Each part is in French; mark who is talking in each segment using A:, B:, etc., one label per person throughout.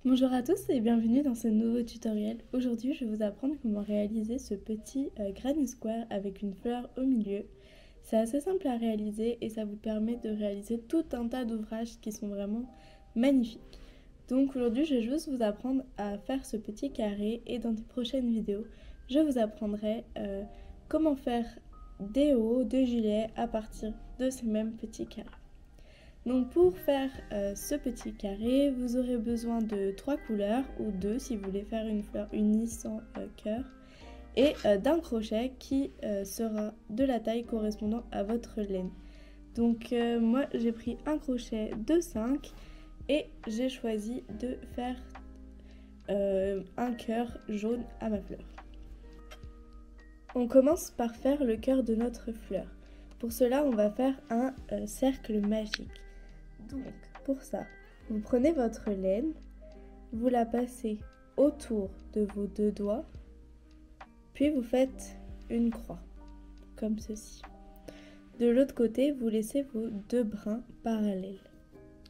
A: Bonjour à tous et bienvenue dans ce nouveau tutoriel. Aujourd'hui, je vais vous apprendre comment réaliser ce petit granny square avec une fleur au milieu. C'est assez simple à réaliser et ça vous permet de réaliser tout un tas d'ouvrages qui sont vraiment magnifiques. Donc aujourd'hui, je vais juste vous apprendre à faire ce petit carré et dans des prochaines vidéos, je vous apprendrai comment faire des hauts, des gilets à partir de ces mêmes petits carrés. Donc pour faire ce petit carré, vous aurez besoin de 3 couleurs ou 2 si vous voulez faire une fleur unie sans cœur et d'un crochet qui sera de la taille correspondant à votre laine. Donc moi j'ai pris un crochet de 5 et j'ai choisi de faire un cœur jaune à ma fleur. On commence par faire le cœur de notre fleur. Pour cela, on va faire un cercle magique. Donc, pour ça, vous prenez votre laine, vous la passez autour de vos deux doigts, puis vous faites une croix, comme ceci. De l'autre côté, vous laissez vos deux brins parallèles.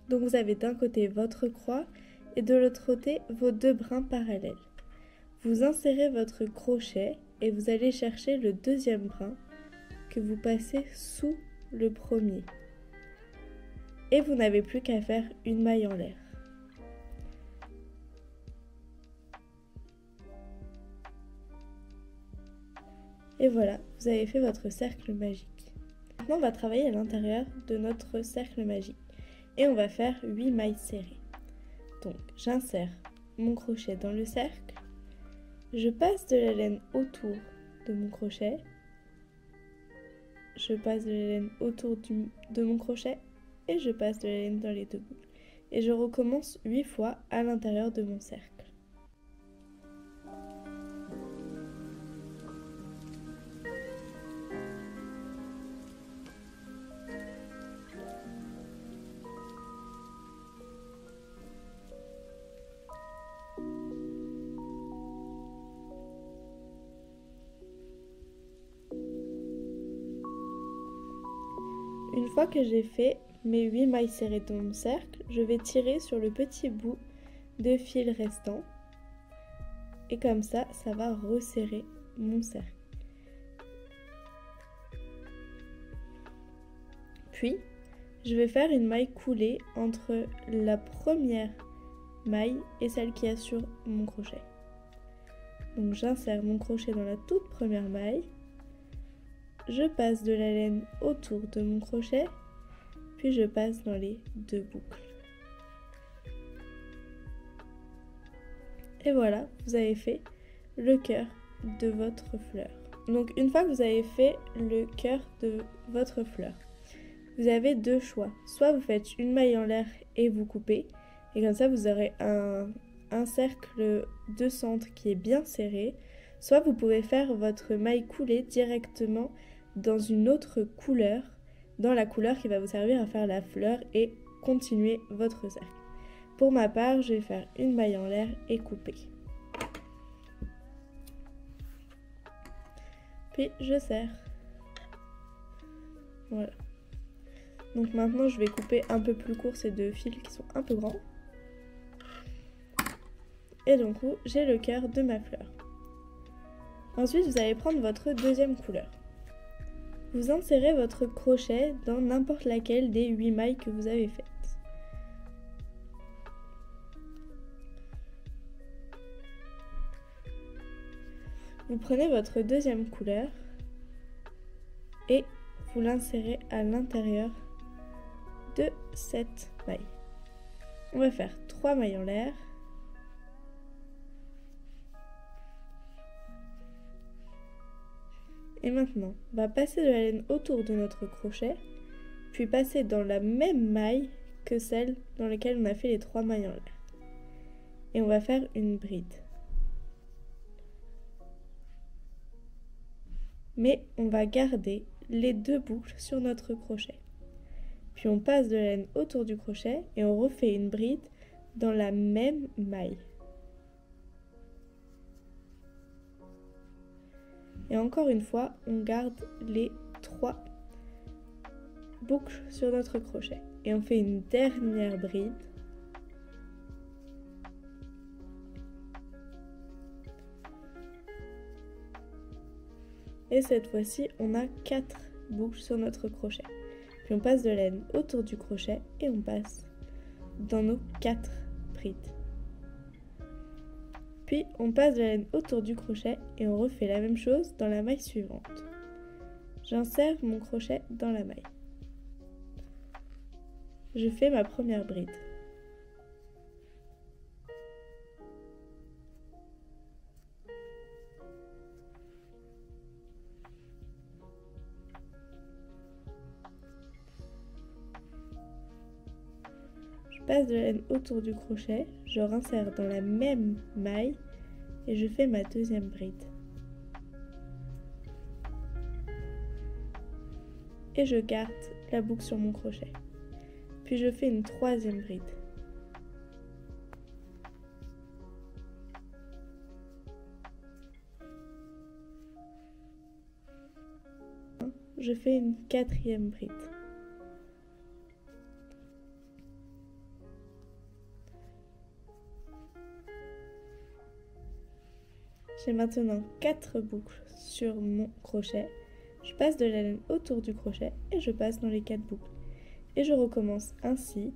A: Donc vous avez d'un côté votre croix et de l'autre côté vos deux brins parallèles. Vous insérez votre crochet et vous allez chercher le deuxième brin que vous passez sous le premier. Et vous n'avez plus qu'à faire une maille en l'air. Et voilà, vous avez fait votre cercle magique. Maintenant, on va travailler à l'intérieur de notre cercle magique. Et on va faire 8 mailles serrées. Donc, j'insère mon crochet dans le cercle. Je passe de la laine autour de mon crochet. Je passe de la laine autour de mon crochet. Et je passe de la laine dans les deux boucles. Et je recommence 8 fois à l'intérieur de mon cercle. Une fois que j'ai fait mes 8 mailles serrées dans mon cercle, je vais tirer sur le petit bout de fil restant. Et comme ça va resserrer mon cercle. Puis, je vais faire une maille coulée entre la première maille et celle qui est sur mon crochet. Donc j'insère mon crochet dans la toute première maille. Je passe de la laine autour de mon crochet, puis je passe dans les deux boucles. Et voilà, vous avez fait le cœur de votre fleur. Donc une fois que vous avez fait le cœur de votre fleur, vous avez deux choix. Soit vous faites une maille en l'air et vous coupez, et comme ça vous aurez un cercle de centre qui est bien serré. Soit vous pouvez faire votre maille coulée directement dans une autre couleur, dans la couleur qui va vous servir à faire la fleur et continuer votre cercle. Pour ma part, je vais faire une maille en l'air et couper. Puis je serre. Voilà. Donc maintenant, je vais couper un peu plus court ces deux fils qui sont un peu grands. Et du coup, j'ai le cœur de ma fleur. Ensuite, vous allez prendre votre deuxième couleur. Vous insérez votre crochet dans n'importe laquelle des 8 mailles que vous avez faites. Vous prenez votre deuxième couleur et vous l'insérez à l'intérieur de cette maille. On va faire 3 mailles en l'air. Et maintenant, on va passer de la laine autour de notre crochet, puis passer dans la même maille que celle dans laquelle on a fait les 3 mailles en l'air. Et on va faire une bride. Mais on va garder les deux boucles sur notre crochet. Puis on passe de la laine autour du crochet et on refait une bride dans la même maille. Et encore une fois, on garde les 3 boucles sur notre crochet. Et on fait une dernière bride Et cette fois-ci, on a 4 boucles sur notre crochet. Puis on passe de la laine autour du crochet et on passe dans nos 4 brides. Puis on passe de la laine autour du crochet et on refait la même chose dans la maille suivante. J'insère mon crochet dans la maille. Je fais ma première bride. Je passe de la laine autour du crochet, je rinsère dans la même maille et je fais ma deuxième bride. Et je garde la boucle sur mon crochet. Puis je fais une troisième bride. Je fais une quatrième bride. J'ai maintenant 4 boucles sur mon crochet. Je passe de la laine autour du crochet et je passe dans les 4 boucles. Et je recommence ainsi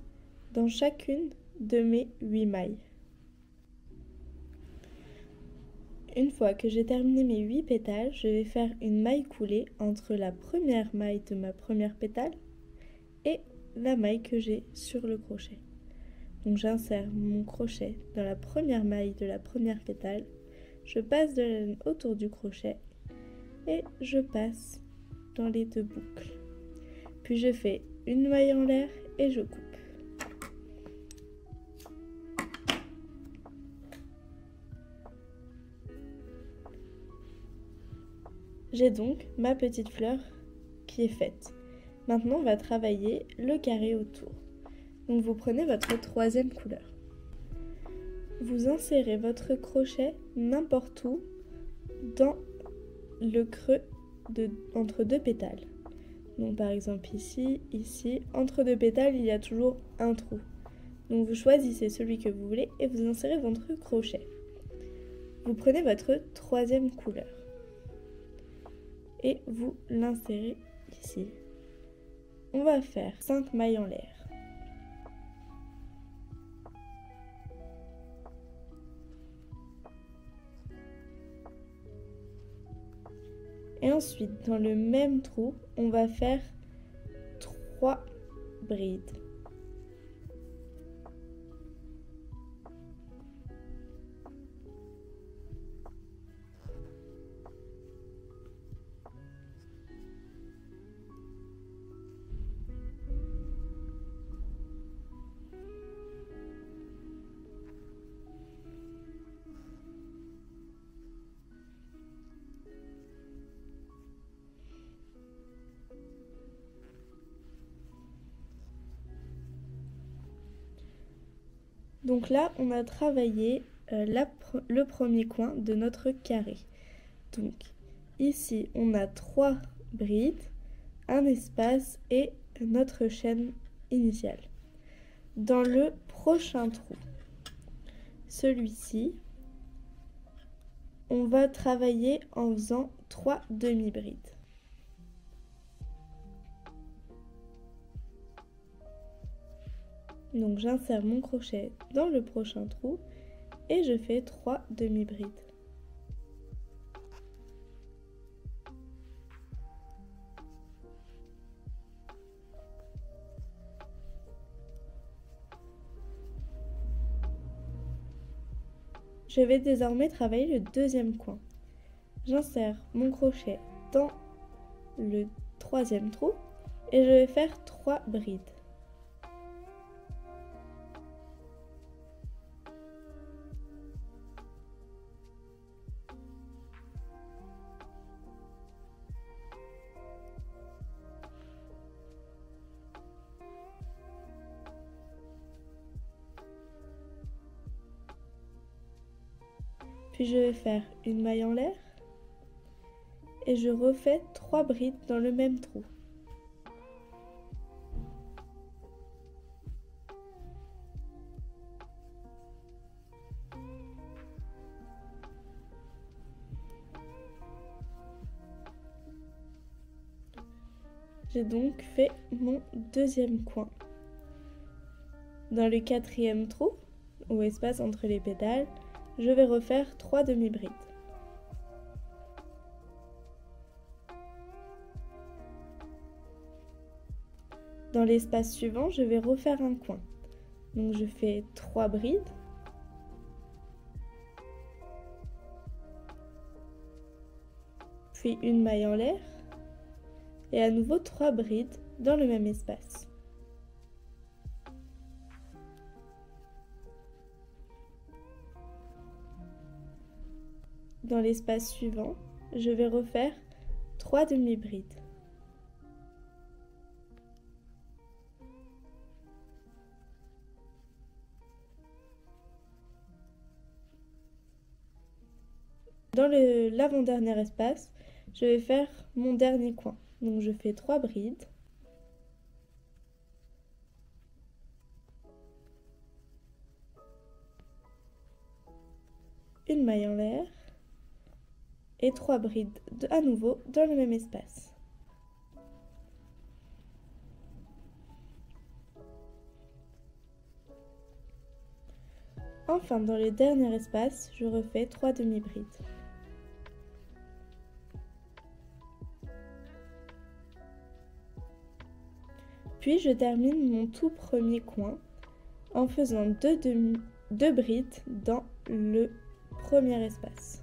A: dans chacune de mes 8 mailles. Une fois que j'ai terminé mes 8 pétales, je vais faire une maille coulée entre la première maille de ma première pétale et la maille que j'ai sur le crochet. Donc j'insère mon crochet dans la première maille de la première pétale, je passe de la laine autour du crochet et je passe dans les 2 boucles. Puis je fais une maille en l'air et je coupe. J'ai donc ma petite fleur qui est faite. Maintenant, on va travailler le carré autour. Donc vous prenez votre troisième couleur. Vous insérez votre crochet n'importe où dans le creux entre 2 pétales. Donc par exemple ici, ici, entre 2 pétales, il y a toujours un trou. Donc vous choisissez celui que vous voulez et vous insérez votre crochet. Vous prenez votre troisième couleur et vous l'insérez ici. On va faire 5 mailles en l'air. Et ensuite, dans le même trou, on va faire 3 brides. Donc là, on a travaillé le premier coin de notre carré. Donc ici, on a 3 brides, un espace et notre chaîne initiale. Dans le prochain trou, celui-ci, on va travailler en faisant 3 demi-brides. Donc j'insère mon crochet dans le prochain trou et je fais 3 demi-brides. Je vais désormais travailler le deuxième coin. J'insère mon crochet dans le troisième trou et je vais faire 3 brides. Puis je vais faire une maille en l'air et je refais 3 brides dans le même trou. j'ai donc fait mon deuxième coin. Dans le quatrième trou, ou espace entre les pétales, je vais refaire 3 demi-brides. Dans l'espace suivant, je vais refaire un coin. Donc je fais 3 brides. Puis une maille en l'air. Et à nouveau 3 brides dans le même espace. Dans l'espace suivant, je vais refaire 3 demi-brides. Dans l'avant-dernier espace, je vais faire mon dernier coin. Donc je fais 3 brides. Une maille en l'air. Et 3 brides à nouveau dans le même espace. Enfin, dans le dernier espace, je refais 3 demi-brides. Puis je termine mon tout premier coin en faisant 2 brides dans le premier espace.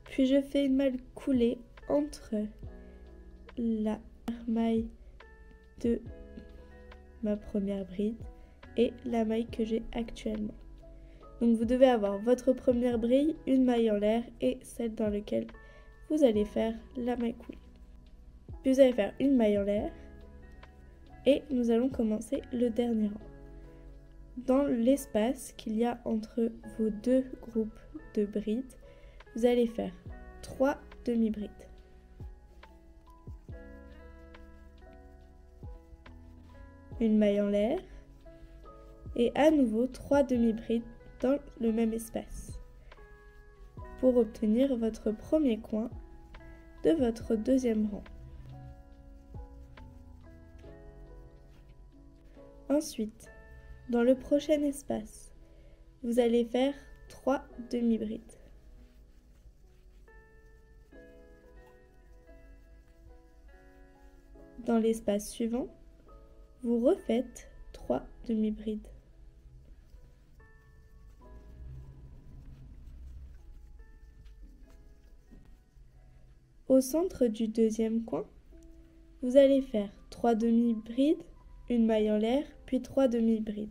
A: Puis je fais une maille coulée entre la maille de ma première bride et la maille que j'ai actuellement. Donc vous devez avoir votre première bride, une maille en l'air et celle dans laquelle vous allez faire la maille coulée. Puis vous allez faire une maille en l'air et nous allons commencer le dernier rang. Dans l'espace qu'il y a entre vos 2 groupes de brides, vous allez faire 3 demi-brides. Une maille en l'air et à nouveau 3 demi-brides dans le même espace pour obtenir votre premier coin de votre deuxième rang. Ensuite, dans le prochain espace, vous allez faire 3 demi-brides. Dans l'espace suivant, vous refaites 3 demi-brides. Au centre du deuxième coin, vous allez faire 3 demi-brides, une maille en l'air, puis 3 demi-brides.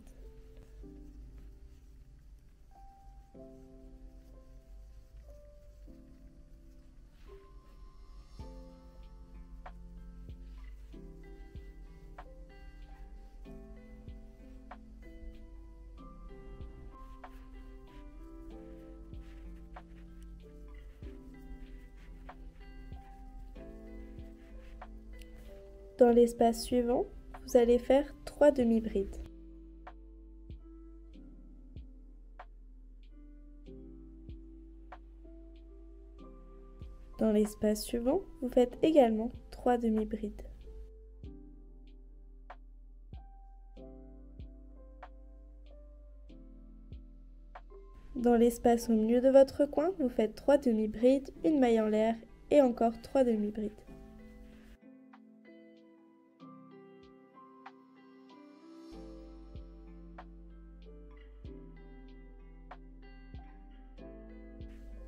A: Dans l'espace suivant, vous allez faire 3 demi-brides. Dans l'espace suivant, vous faites également 3 demi-brides. Dans l'espace au milieu de votre coin, vous faites 3 demi-brides, une maille en l'air et encore 3 demi-brides.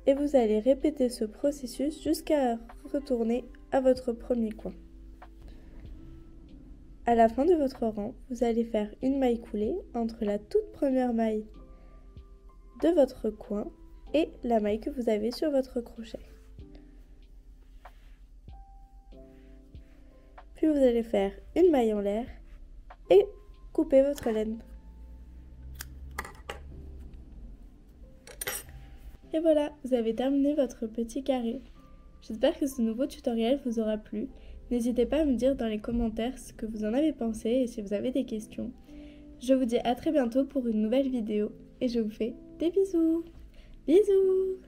A: Et vous allez répéter ce processus jusqu'à retourner à votre premier coin. À la fin de votre rang, vous allez faire une maille coulée entre la toute première maille de votre coin et la maille que vous avez sur votre crochet. Puis vous allez faire une maille en l'air et couper votre laine. Et voilà, vous avez terminé votre petit carré. J'espère que ce nouveau tutoriel vous aura plu. N'hésitez pas à me dire dans les commentaires ce que vous en avez pensé et si vous avez des questions. Je vous dis à très bientôt pour une nouvelle vidéo. et je vous fais des bisous. Bisous!